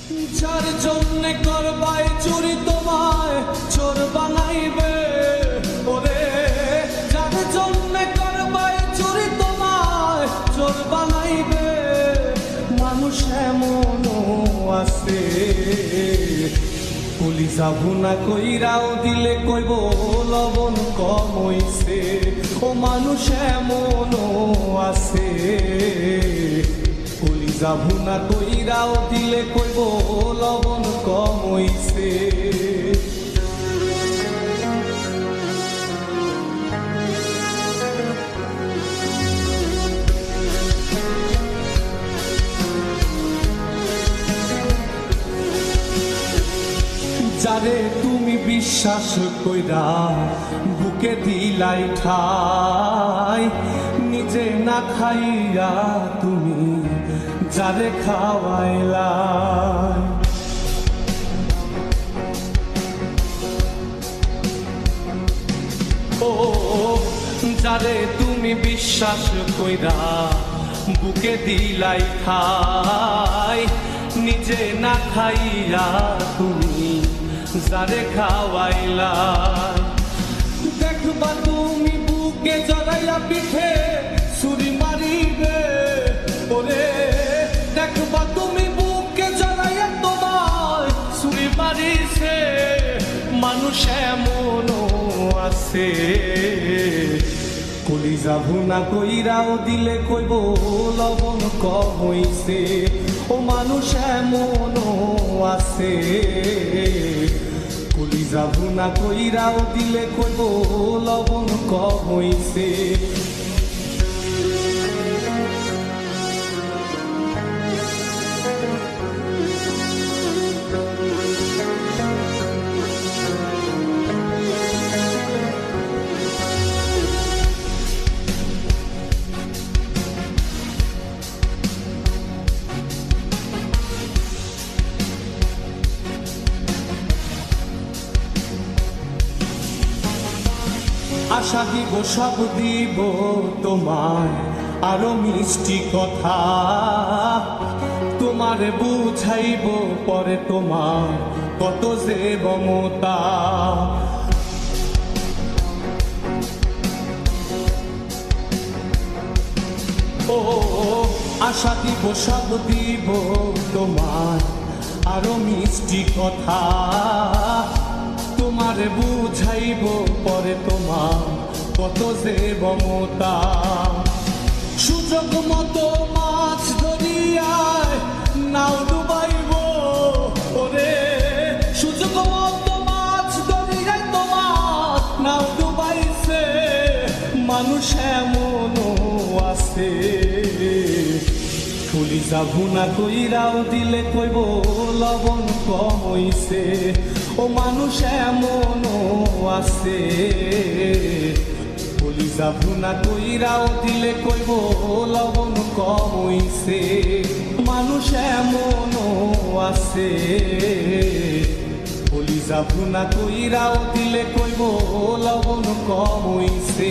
যার জন্যে করবাই চুরি তোমায় চোর বানাইবে, ওরে যার জন্যে করবাই চুরি তোমায় চোর বানাইবে। মানুষ এমনও আছে কলিজা ভুনা কইরাও দিলে কইব লবণ কম হইছে। ও মানুষ এমনও আছে কলিজা ভুনা কইরাও দিলে কইব লবণ কম হইছে। যারে তুমি বিশ্বাস কইরা বুকে দিলাই ঠাই, নিজে না খাইয়া তুমি যারে খাওয়াইলা। ও যারে তুমি বিশ্বাস কইরা বুকে দিলাই ঠাই, নিজে না খাইয়া তুমি যারে খাওয়াইলা। দেখবা তুমি বুকে জড়াইয়া পিঠে ছুরি মারিবে, ওরে দেখবা তুমি বুকে জড়াইয়া তোমার ছুরি মারিছে। মানুষ এমনও আছে কলিজা ভুনা কইরাও দিলে কইব লবণ কম হইছে। ও মানুষ এমনও আছে কলিজা ভুনা কইরাও দিলে কইব লবণ কম হইছে। আশা দিব সব দিব তোমার আরো মিষ্টি কথা, তোমার বুঝাইব পরে তোমার কত যে মমতা। ও আশা দিব সব দিব তোমার আরো মিষ্টি কথা, তোমার বুঝাইব পরে তোমার কত যে মমতা। সুযোগ মতো মাছ ধরিয়ায় নাও ডুবাইব, ওরে সুযোগ মতো মাছ ধরিয়ায় তোমার নাও ডুবাইছে। মানুষ এমনও আছে কলিজা ভুনা কইরাও দিলে কইব লবণ কম হইছে। ও মানুষ এমনও আছে কলিজা ভুনা কইরাও দিলে কইব লবণ কম হইছে। মানুষ এমনও আছে কলিজা ভুনা কইরাও দিলে কইব লবণ কম হইছে।